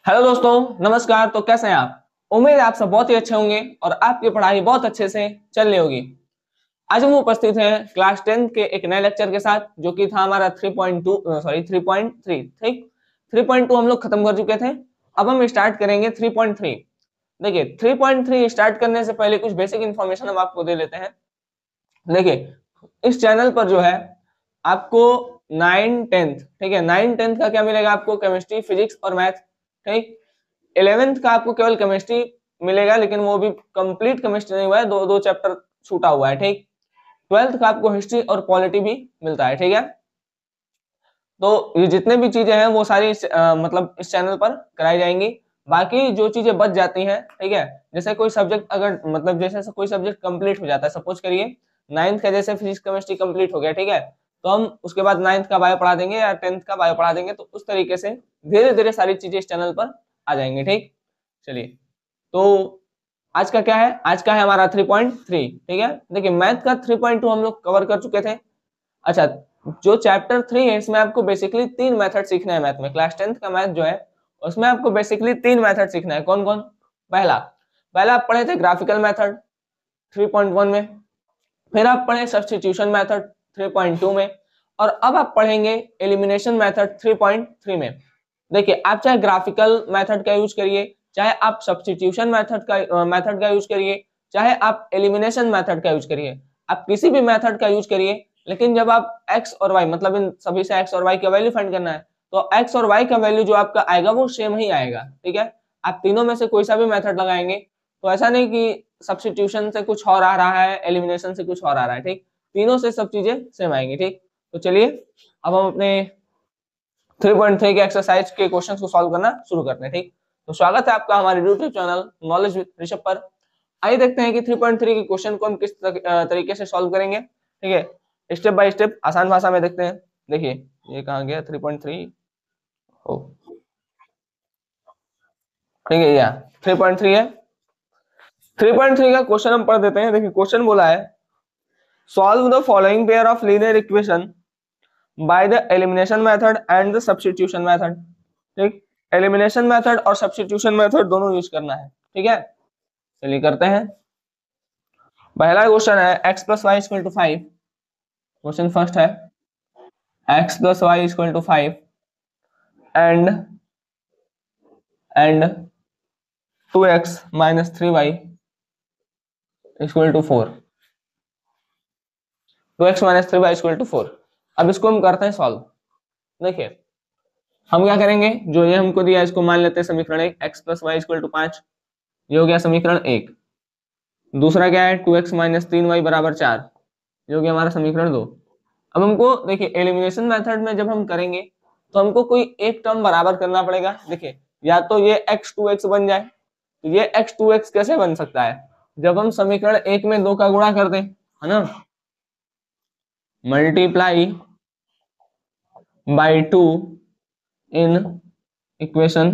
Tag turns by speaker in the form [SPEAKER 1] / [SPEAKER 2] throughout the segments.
[SPEAKER 1] Hello दोस्तों, नमस्कार। तो कैसे हैं आप? उम्मीद है आप सब बहुत ही अच्छे होंगे और आपकी पढ़ाई बहुत अच्छे से चल रही होगी। आज हम उपस्थित हैं क्लास 10 के एक नए लेक्चर के साथ, जो कि था हमारा 3.3। ठीक, 3.2 हम लोग खत्म कर चुके थे। अब हम स्टार्ट करेंगे 3.3। देखिए, 3.3 स्टार्ट करने से पहले कुछ बेसिक इन्फॉर्मेशन हम आपको दे लेते हैं। देखिए, इस चैनल पर जो है आपको 9 10, ठीक है, 9 10 का क्या मिलेगा आपको? केमिस्ट्री, फिजिक्स और मैथ। ठीक, 11th का आपको केवल केमिस्ट्री मिलेगा, लेकिन वो भी कंप्लीट केमिस्ट्री नहीं हुआ है, दो दो चैप्टर छूटा हुआ है। ठीक, 12th का आपको हिस्ट्री और पॉलिटी भी मिलता है। ठीक है, तो ये जितने भी चीजें हैं वो सारी मतलब इस चैनल पर कराई जाएंगी। बाकी जो चीजें बच जाती हैं, ठीक है, जैसे कोई सब्जेक्ट अगर मतलब जैसे कोई सब्जेक्ट कंप्लीट हो जाता है, सपोज करिए 9th का जैसे फिजिक्स केमिस्ट्री कंप्लीट हो गया, ठीक है, तो हम उसके बाद 9th का बायो पढ़ा देंगे या 10th का बायो पढ़ा देंगे। तो उस तरीके से धीरे धीरे सारी चीजें इस चैनल पर आ जाएंगी। ठीक, चलिए, तो आज का क्या है? आज का है हमारा 3.3। ठीक है, देखिए मैथ का 3.2 हम लोग कवर कर चुके थे। अच्छा, जो चैप्टर 3 है इसमें आपको बेसिकली 3 मेथड सीखना है। मैथ में क्लास 10th का मैथ जो है उसमें आपको बेसिकली 3 मेथड सीखना है। कौन कौन? पहला पहला आप पढ़े थे ग्राफिकल मेथड 3.1 में, फिर आप पढ़े सब्स्टिट्यूशन मेथड 3.2 में, और अब आप पढ़ेंगे एलिमिनेशन मेथड 3.3 में। देखिए, आप चाहे ग्राफिकल मेथड का यूज करिए, चाहे आप सब्स्टिट्यूशन मेथड का यूज करिए, चाहे आप एलिमिनेशन मेथड का यूज करिए, आप किसी भी मेथड का यूज करिए, लेकिन जब आप x और y मतलब इन सभी से x और y का वैल्यू फाइंड करना है, तो x और y का वैल्यू जो आपका आएगा वो सेम ही आएगा। ठीक है, आप तीनों में से कोई सा भी मेथड लगाएंगे तो ऐसा नहीं कि सब्स्टिट्यूशन से कुछ और आ रहा है, एलिमिनेशन से कुछ और आ रहा है। ठीक, तीनों से सब चीजें सेम आएंगी। ठीक, तो चलिए अब हम अपने 3.3 के एक्सरसाइज के क्वेश्चंस को सॉल्व करना शुरू करते हैं। ठीक, तो स्वागत है आपका हमारे YouTube channel knowledge with Rishabh पर। आइए देखते हैं कि 3.3 के क्वेश्चन को हम किस तरीके से सॉल्व करेंगे। ठीक है, स्टेप बाय स्टेप आसान भाषा में देखते हैं। देखिए, ये कहाँ गया 3.3? ओ, ठीक है, या 3.3 है। 3.3 का क्वेश्चन हम पढ़ देते हैं। देखिए, क्वेश्चन बोला है solve the following pair of linear equation by the elimination method and the substitution method. ठीक, एलिमिनेशन मेथड और सब्स्टिट्यूशन मेथड दोनों यूज करना है। ठीक है, चलिए करते हैं। पहला क्वेश्चन है x plus y equal to 5। Question first है x plus y equal to 5 and 2x minus 3y equal to 4। 2x minus 3y equal to 4। अब इसको हम करते हैं सॉल्व। देखिए, हम क्या करेंगे, जो ये हमको दिया इसको मान लेते हैं समीकरण 1, x plus y equal to 5। ये हो गया समीकरण 1। दूसरा क्या है 2x माइनस 3y बराबर 4। ये हो गया हमारा समीकरण 2। अब हमको देखिए एलिमिनेशन मेथड में जब हम करेंगे तो हमको कोई एक टर्म बराबर करना पड़ेगा। देखिए, या तो ये x 2x बन जाए, तो ये x 2x कैसे बन सकता है? जब हम समीकरण 1 में 2 का गुणा कर दें, है ना, multiply by 2 in equation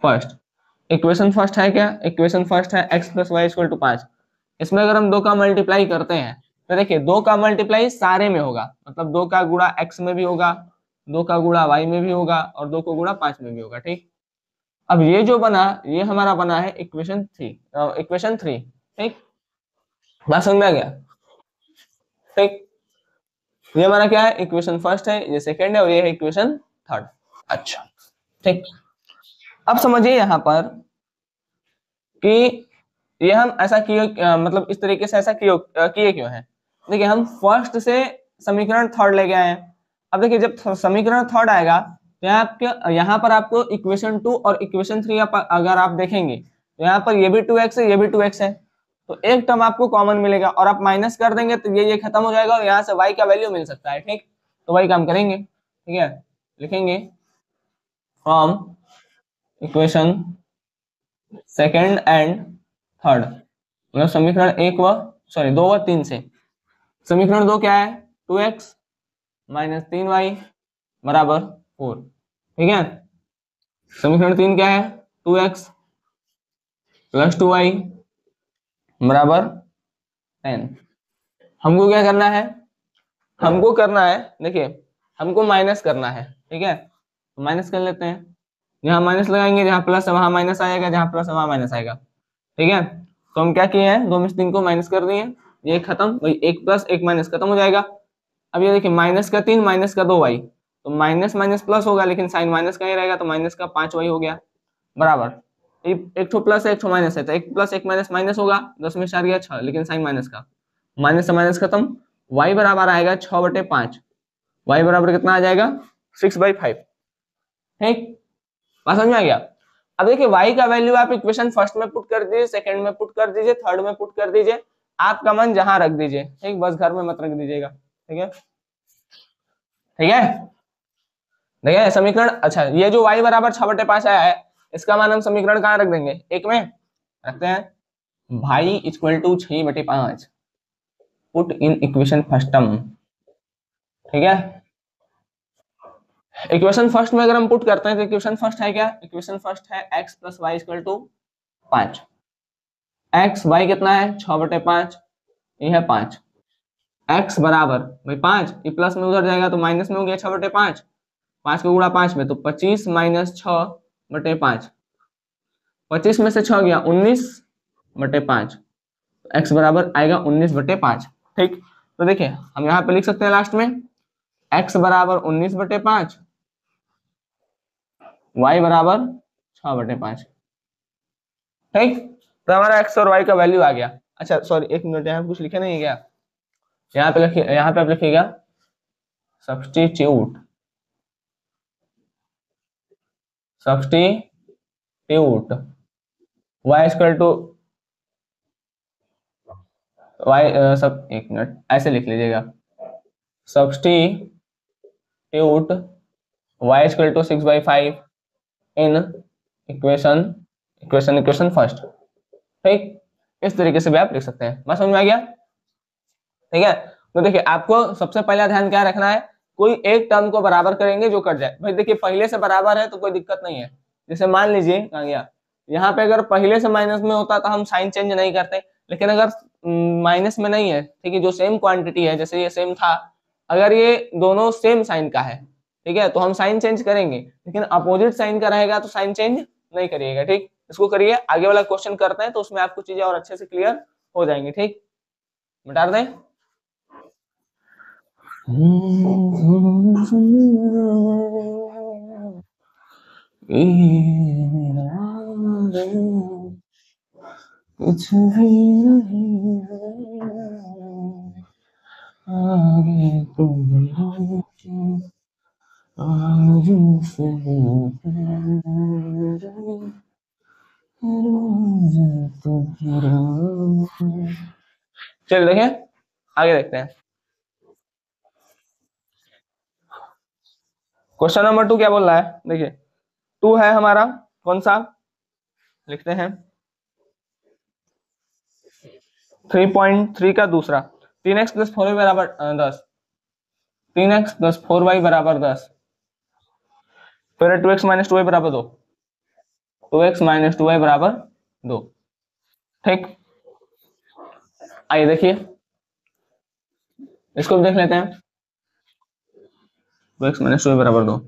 [SPEAKER 1] first. Equation first है क्या? इक्वेशन फर्स्ट है x plus y equal to 5। इसमें अगर हम 2 का मल्टीप्लाई करते हैं तो देखिए 2 का मल्टीप्लाई सारे में होगा, मतलब 2 का गुणा x में भी होगा, 2 का गुणा y में भी होगा और 2 को गुणा 5 में भी होगा। ठीक, अब ये जो बना ये हमारा बना है इक्वेशन 3। ठीक, बात समझ में आ गया? ठीक, ये हमारा क्या है? इक्वेशन फर्स्ट है, ये सेकंड है और ये है इक्वेशन थर्ड। अच्छा, ठीक, अब समझिए यहाँ पर कि ये हम ऐसा किए मतलब इस तरीके से ऐसा किए क्यों है। देखिए, हम फर्स्ट से समीकरण थर्ड लेके आए हैं। अब देखिए, जब समीकरण थर्ड आएगा तो यहाँ पर आपको इक्वेशन 2 और इक्वेशन 3 अगर आप देखेंगे तो यहाँ पर ये भी 2x है, ये भी 2x है, तो एक टर्म आपको कॉमन मिलेगा और आप माइनस कर देंगे तो ये खत्म हो जाएगा और यहाँ से y का वैल्यू मिल सकता है। ठीक, तो वही काम करेंगे। ठीक है, लिखेंगे from equation second and third, मतलब समीकरण 2 व 3 से। समीकरण 2 क्या है? 2x माइनस 3y बराबर 4। ठीक है, समीकरण 3 क्या है? 2x प्लस 2y बराबर 10। हमको क्या करना है? देखिए, हमको माइनस करना है। ठीक है, तो माइनस कर लेते हैं। यहाँ माइनस लगाएंगे, जहाँ प्लस है वहां माइनस आएगा, जहाँ प्लस है वहां माइनस आएगा। ठीक है, तो हम क्या किए हैं, 2 में से 3 को माइनस कर दिए, ये खत्म, वही 1 प्लस 1 माइनस खत्म हो जाएगा। अब ये देखिए माइनस का 3 माइनस का 2 वाई, तो माइनस माइनस प्लस होगा लेकिन साइन माइनस का ही रहेगा, तो माइनस का 5 वाई हो गया बराबर। एक ठो प्लस है एक ठो माइनस है, तो 1 प्लस 1 माइनस माइनस होगा, 10 में 4 गया 6, लेकिन साइन माइनस का, माइनस से माइनस खत्म, y बराबर आएगा 6/5, y बराबर कितना आ जाएगा 6/5। ठीक, बात समझ में आ गया। अब देखिए y का वैल्यू आप इक्वेशन फर्स्ट में पुट कर दीजिए, सेकंड में पुट कर दीजिए, थर्ड में पुट कर दीजिए, आपका मन जहां रख दीजिए। ठीक, बस घर में मत रख दीजिएगा। ठीक है, ठीक है, देखिए समीकरण, अच्छा ये जो y बराबर 6/5 आया है, इसका मान हम समीकरण कहाँ रख देंगे, एक में रखते हैं, y equal to 6/5 put in equation first term. ठीक है, इक्वेशन फर्स्ट में अगर हम पुट करते हैं तो इक्वेशन फर्स्ट है क्या, इक्वेशन फर्स्ट है x plus y equal to 5, x y कितना है 6/5, ये है 5, x बराबर भाई 5, ये प्लस में उधर जाएगा तो माइनस में हो गया 6/5, 5 का गुणा 5 में, तो 25 माइनस 6/5, 25 में से 6 गया 19/5, x बराबर आएगा 19/5। ठीक, तो देखिए हम यहाँ पे लिख सकते हैं लास्ट में x बराबर 19/5, y बराबर 6/5। ठीक, तो हमारा x और y का वैल्यू आ गया। अच्छा सॉरी एक मिनट, यहाँ कुछ लिखे नहीं है क्या, यहाँ पे लिखिए, यहाँ पे आप लिखिएगा substitute, substitute y equal to y, सब एक मिनट ऐसे लिख लीजिएगा, substitute y equal to 6/5 in equation first. ठीक, इस तरीके से भी आप लिख सकते हैं, बात समझ में आ गया। ठीक है, तो देखिए आपको सबसे पहला ध्यान क्या रखना है, कोई एक टर्म को बराबर करेंगे जो कट जाए। भाई देखिए पहले से बराबर है तो कोई दिक्कत नहीं है, जैसे मान लीजिए कहाँ गया, यहाँ पे अगर पहले से माइनस में होता तो हम साइन चेंज नहीं करते, लेकिन अगर माइनस में नहीं है, ठीक है, जो सेम क्वांटिटी है, जैसे ये सेम था, अगर ये दोनों सेम साइन का है, ठीक है, तो हम साइन चेंज करेंगे, लेकिन अपोजिट साइन का रहेगा तो साइन चेंज नहीं करिएगा। ठीक, इसको करिए, आगे वाला क्वेश्चन करते हैं तो उसमें आपको चीजें और अच्छे से क्लियर हो जाएंगी। ठीक, बता दें, कुछ भी नहीं आगे तुम चलिए देखें, आगे देखते हैं। क्वेश्चन नंबर 2 क्या बोल रहा है, देखिए 2 है हमारा कौन सा, लिखते हैं 3.3 का दूसरा, 3x प्लस 4y बराबर 10, 3x प्लस 4y बराबर 10, फिर 2x माइनस 2y बराबर 2, 2x माइनस 2y बराबर 2। ठीक, आइए देखिए इसको भी देख लेते हैं, 2x माइनस 2y बराबर 2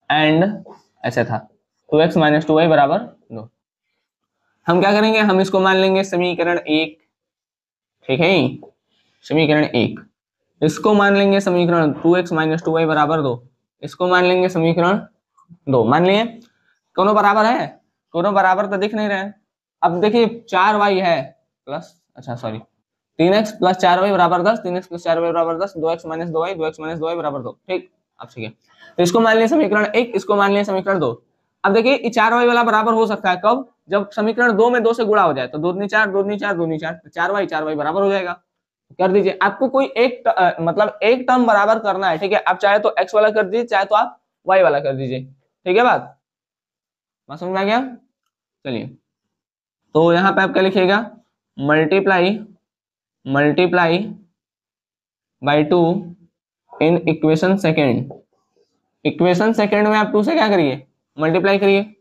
[SPEAKER 1] एंड ऐसा था 2x माइनस 2y बराबर 2। हम क्या करेंगे, हम इसको मान लेंगे समीकरण 1, ठीक है, समीकरण 1, इसको मान लेंगे समीकरण 2x माइनस 2y बराबर 2, इसको मान लेंगे समीकरण 2, मान लिए दोनों बराबर है, दोनों बराबर तो दिख नहीं रहे हैं। अब देखिए 4y है प्लस, अच्छा सॉरी 3x प्लस 4y बराबर 10, 3x प्लस 4y बराबर 10, 2x minus 2y, 2x minus 2y बराबर 2। ठीक, अब ठीक है, तो इसको मान लिया समीकरण 1, इसको मान लिया समीकरण 2। अब देखिए ये 4y वाला बराबर हो सकता है कब, जब समीकरण 2 में 2 से गुणा हो जाए, तो 2 दूनी 4, 2 दूनी 4, 2 दूनी 4, 4y बराबर हो जाएगा। कर दीजिए, आपको कोई एक मतलब एक टर्म बराबर करना है। ठीक है, आप चाहे तो x वाला कर दीजिए, चाहे तो आप y वाला कर दीजिए। ठीक है, बात समझ में आ गया। चलिए, तो यहाँ पे आप क्या लिखिएगा, multiply by 2 in equation second, equation second में आप 2 से क्या करिए, मल्टीप्लाई करिए।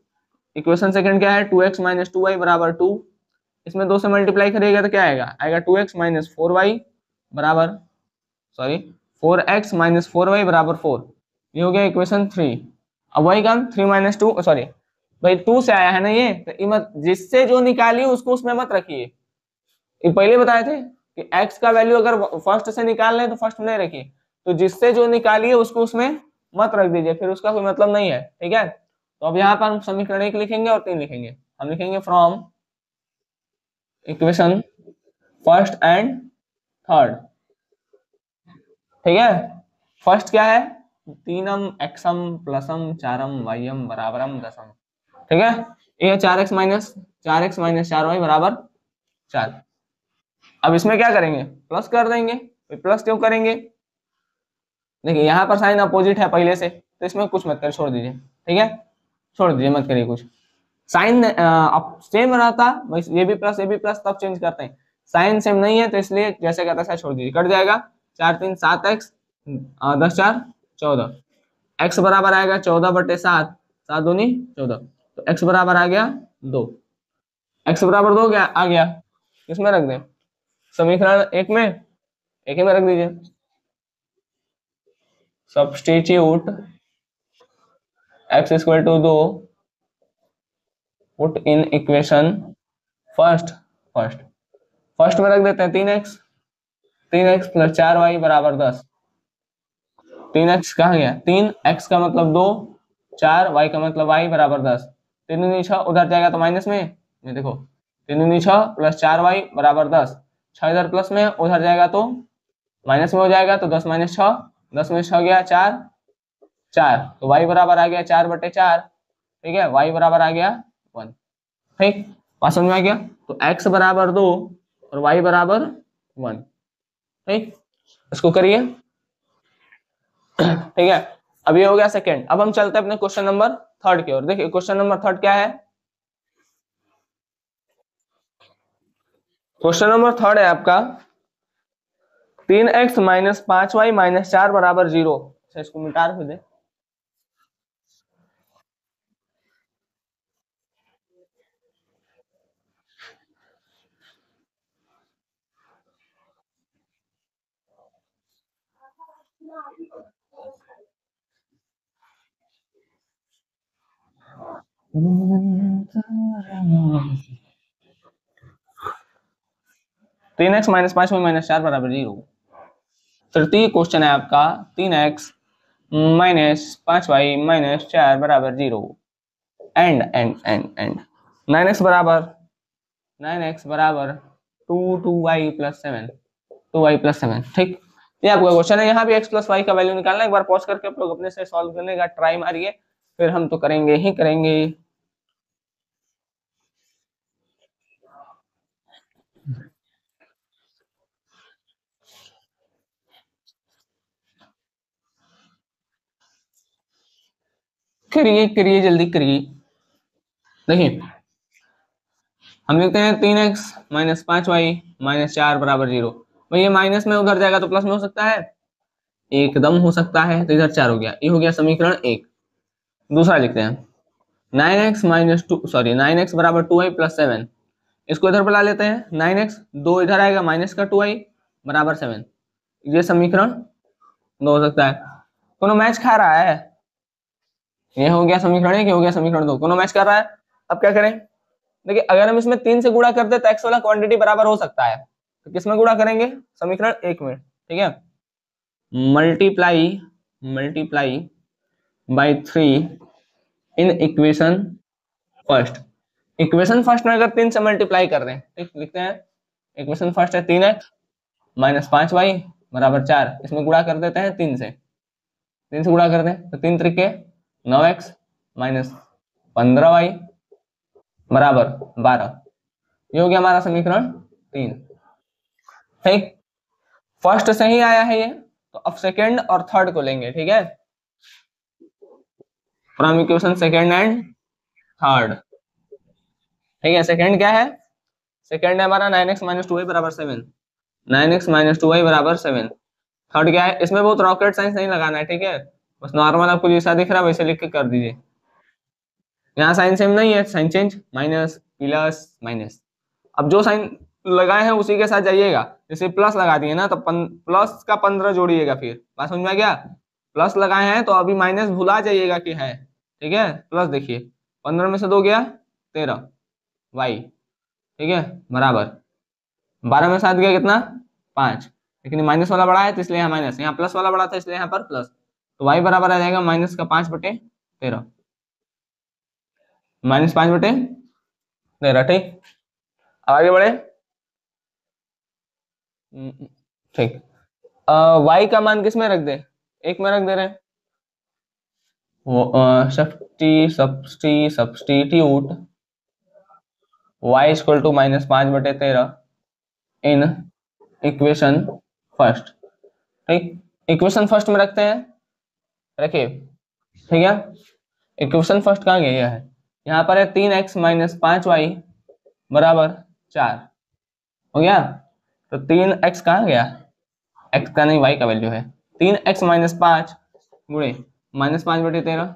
[SPEAKER 1] इक्वेशन सेकेंड क्या है, 2x माइनस 2y बराबर 2, इसमें 2 से मल्टीप्लाई करिएगा तो क्या आएगा, आएगा 2x माइनस 4y बराबर, सॉरी 4x माइनस 4y बराबर 4, ये हो गया इक्वेशन 3। अब वही काम 3 माइनस 2 सॉरी भाई 2 से आया है ना ये, तो ये मत, जिससे जो निकालिए उसको उसमें मत रखिए। ये पहले बताए थे कि x का वैल्यू अगर फर्स्ट से निकाल लें तो फर्स्ट में नहीं रखिए, तो जिससे जो निकालिए उसको उसमें मत रख दीजिए, फिर उसका कोई मतलब नहीं है, ठीक है। तो अब यहाँ पर हम समीकरण 1 लिखेंगे और 3 लिखेंगे। हम लिखेंगे from equation first and third, ठीक है। फर्स्ट क्या है, 3m xm प्लसम चारम ym बराबरम दसम, ठीक है। ये 4x माइनस 4y बराबर 4। अब इसमें क्या करेंगे, प्लस कर देंगे। प्लस क्यों करेंगे, देखिए यहाँ पर साइन अपोजिट है पहले से, तो इसमें कुछ मत कर, छोड़ दीजिए, ठीक है, छोड़ दीजिए, मत करिए कुछ। साइन अब सेम रहता, ये भी प्लस तब चेंज करते हैं। साइन सेम नहीं है तो इसलिए जैसे का तैसा छोड़ दीजिए, कट जाएगा। 4 3 7x 10 4 14, x बराबर आएगा 14/7, 7 दूनी 14, तो x बराबर आ गया 2। x बराबर 2 क्या आ गया, किसमें रख दें, समीकरण एक में, एक ही में रख दीजिए। Substitute x equal to 2, put in equation first, first first में रख देते हैं 3x, 3x प्लस 4y बराबर 10। 3x कहाँ गया, 3x का मतलब 2, 4y का मतलब y बराबर 10। 3 दूनी 6, उधर जाएगा तो माइनस में, ये देखो 3 दूनी 6 प्लस 4y बराबर 10, 6 इधर प्लस में, उधर जाएगा तो माइनस में हो जाएगा, तो 10 माइनस 6, 10 में 6 गया 4, 4, तो y बराबर आ गया 4/4, ठीक है, y बराबर आ गया 1, ठीक, बात समझ में आ गया। तो x बराबर 2 और y बराबर 1, ठीक, इसको करिए, ठीक है। अब ये हो गया सेकंड। अब हम चलते हैं अपने क्वेश्चन नंबर थर्ड की ओर। देखिए क्वेश्चन नंबर थर्ड क्या है, क्वेश्चन नंबर थर्ड है आपका 3x माइनस 5y माइनस 4 बराबर 0। अच्छा इसको मिटा रख दे, तीन एक्स माइनस 5y माइनस 4 बराबर 0। तृतीय क्वेश्चन है आपका 3x माइनस 5y माइनस 4 बराबर 0, एंड 9x बराबर 2y प्लस 7, 2y प्लस 7, ठीक। ये आपका क्वेश्चन है, यहाँ भी x प्लस वाई का वैल्यू निकालना है। एक बार पॉज करके आप लोग अपने से सॉल्व करने का ट्राई मारिए, फिर हम तो करेंगे ही करेंगे। करिए करिए जल्दी करिए। देखिए हम लिखते हैं 3x माइनस 5y माइनस 4 बराबर 0। भाई ये माइनस में उधर जाएगा तो प्लस में हो सकता है, एकदम हो सकता है, तो इधर 4 हो गया, ये हो गया समीकरण 1। दूसरा लिखते हैं 9x माइनस 2 सॉरी 9x बराबर 2y प्लस 7। इसको इधर बुला लेते हैं, 9x 2 इधर आएगा माइनस का 2y बराबर 7। ये समीकरण 2 हो सकता है, दोनों मैच खा रहा है। ये हो गया समीकरण 1, ये हो गया समीकरण 2, दोनों मैच कर रहा है। अब क्या करें, देखिए अगर हम इसमें 3 से गुणा कर दे तो x वाला क्वांटिटी बराबर हो सकता है, तो किसमें गुणा करेंगे, समीकरण 1 में, ठीक है। Multiply multiply by 3 in equation first. Equation first में अगर 3 से मल्टीप्लाई कर रहे हैं, ठीक, लिखते हैं इक्वेशन फर्स्ट है 3x माइनस 5y बराबर 4, इसमें गुणा कर देते हैं 3 से, 3 से गुणा कर दें तो 3 त्रिके 9x माइनस 15y बराबर 12। ये हो गया हमारा समीकरण 3, ठीक। फर्स्ट से ही आया है ये, तो अब सेकंड और थर्ड को लेंगे, ठीक है, from equation second and third, ठीक है। सेकंड क्या है, सेकंड है हमारा 9x माइनस 2y बराबर 7, 9x माइनस 2y बराबर 7। थर्ड क्या है, इसमें बहुत रॉकेट साइंस नहीं लगाना है, ठीक है, बस नॉर्मल आपको जैसा दिख रहा है वैसे लिख के कर दीजिए। यहाँ साइन सेम नहीं है, sign change, minus plus minus. अब जो साइन लगाए हैं उसी के साथ जाइएगा, जैसे प्लस लगा दिए ना तो प्लस का 15 जोड़िएगा, फिर बात समझ में आ गया। प्लस लगाए हैं तो अभी माइनस भुला जाइएगा कि है, ठीक है, प्लस देखिए 15 में से 2 गया 13 वाई, ठीक है, बराबर 12 में 7 गया कितना 5, लेकिन माइनस वाला बड़ा है तो इसलिए यहाँ माइनस, यहाँ प्लस वाला बड़ा था इसलिए यहाँ पर प्लस, तो वाई बराबर आ जाएगा माइनस का 5/13, -5/13, ठीक। अब आगे बढ़े, ठीक। वाई का मान किस में रख दे, 1 में रख दे रहे हैं, substitute y equal to -5/13 in equation first, ठीक। इक्वेशन फर्स्ट में रखते हैं, रखिए, ठीक है। इक्वेशन फर्स्ट कहाँ गया, यह है, यहाँ पर है 3x - 5y बराबर 4, हो गया। तो 3x कहाँ गया, x का नहीं y का वैल्यू है, 3x - 5 गुणे -5/13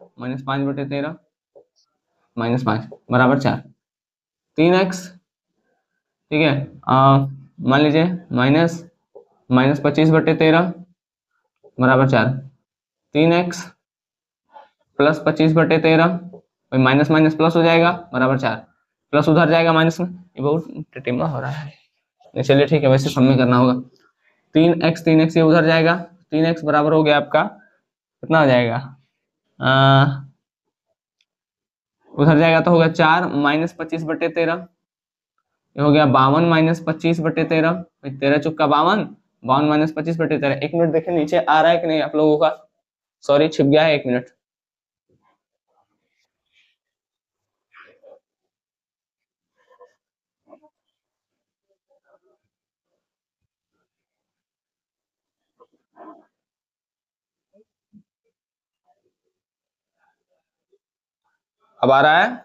[SPEAKER 1] -5 बराबर 4, 3x, ठीक है। मान लीजिए -25/13 बराबर 4, 3x plus 25/13, minus minus plus हो जाएगा बराबर 4, प्लस उधर जाएगा माइनस में, ये बहुत टिटिम्मा हो रहा है, चलिए ठीक है, वैसे सब में करना होगा। 3x ये उधर जाएगा, 3x बराबर हो गया आपका कितना हो जाएगा, उधर जाएगा तो होगा 4 -25/13, ये हो गया 52 -25/13, 13 चुक्का 52, 52 -25/13। 1 मिनट देखें नीचे आ रहा है कि नहीं आप लोगों का, सॉरी छिप गया है, 1 मिनट। अब आ रहा है,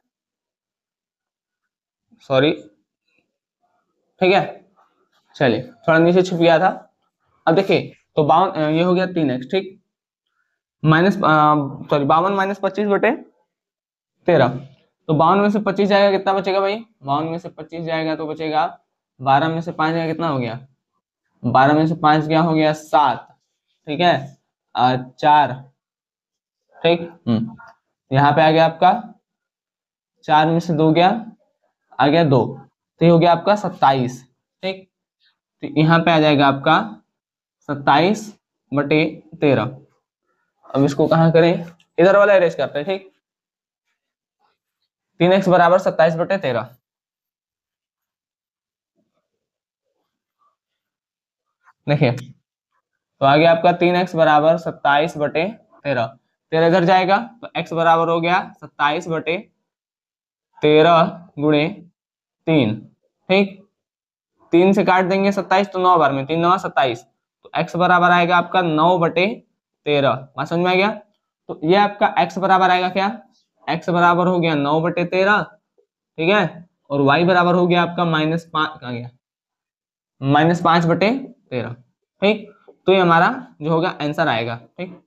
[SPEAKER 1] सॉरी, ठीक है, चलिए थोड़ा नीचे छुप गया था। अब देखिए, तो 52 ये हो गया 3x, ठीक, माइनस सॉरी 52 -25/13, तो 52 में से 25 जाएगा कितना बचेगा भाई, 52 में से 25 जाएगा तो बचेगा 12 में से 5 गया कितना हो गया, 12 में से 5 गया हो गया 7, ठीक है, 4, ठीक। यहाँ पे आ गया आपका 4 में से 2 गया, आ गया 2, तो ये हो गया आपका 27, ठीक। तो यहाँ पे आ जाएगा आपका 27/13। अब इसको कहाँ करें, इधर वाला अरेंज करते हैं, ठीक। 3x बराबर 27/13, देखिए तो आ गया आपका 3x बराबर 27/13, 13 इधर जाएगा तो x बराबर हो गया 27/13 गुणे 3, ठीक। 3 से काट देंगे 27 तो 9 बार में 3 9 27, तो x बराबर आएगा आपका 9/13, बात समझ में आ गया। तो ये आपका x बराबर आएगा क्या, x बराबर हो गया 9/13, ठीक है, और y बराबर हो गया आपका -5, कहाँ गया, -5/13, ठीक। तो ये हमारा जो होगा आंसर आएगा, ठीक।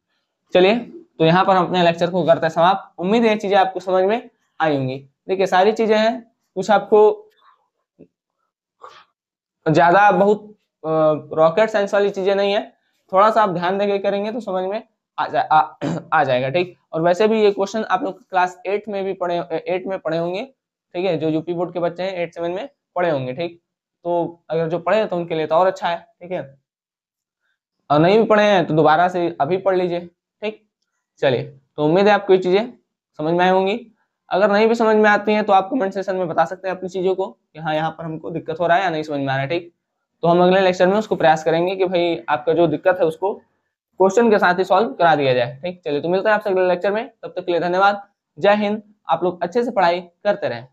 [SPEAKER 1] चलिए तो यहाँ पर हम अपने लेक्चर को करते हैं समाप्त। उम्मीद है ये चीजें आपको समझ में आई होंगी। देखिए सारी चीजें हैं, कुछ आपको ज्यादा बहुत रॉकेट साइंस वाली चीजें नहीं है, थोड़ा सा आप ध्यान देके करेंगे तो समझ में आ जाएगा, ठीक। और वैसे भी ये क्वेश्चन आप लोग क्लास 8 में भी पढ़े, 8 में पढ़े होंगे, ठीक है, जो यूपी बोर्ड के बच्चे हैं 8 7 में पढ़े होंगे, ठीक। तो अगर जो पढ़े हैं तो उनके लिए तो और अच्छा है, ठीक है, और नहीं भी पढ़े हैं तो दोबारा से अभी पढ़ लीजिए, ठीक। चलिए तो उम्मीद है आपको ये चीजें समझ में आई होंगी। अगर नहीं भी समझ में आती हैं तो आप कमेंट सेक्शन में बता सकते हैं अपनी चीजों को कि हाँ यहाँ पर हमको दिक्कत हो रहा है या नहीं समझ में आ रहा है, ठीक। तो हम अगले लेक्चर में उसको प्रयास करेंगे कि भाई आपका जो दिक्कत है उसको क्वेश्चन के साथ ही सॉल्व करा दिया जाए, ठीक। चलिए तो मिलता है आपसे अगले लेक्चर में, तब तक के लिए धन्यवाद, जय हिंद। आप लोग अच्छे से पढ़ाई करते रहें।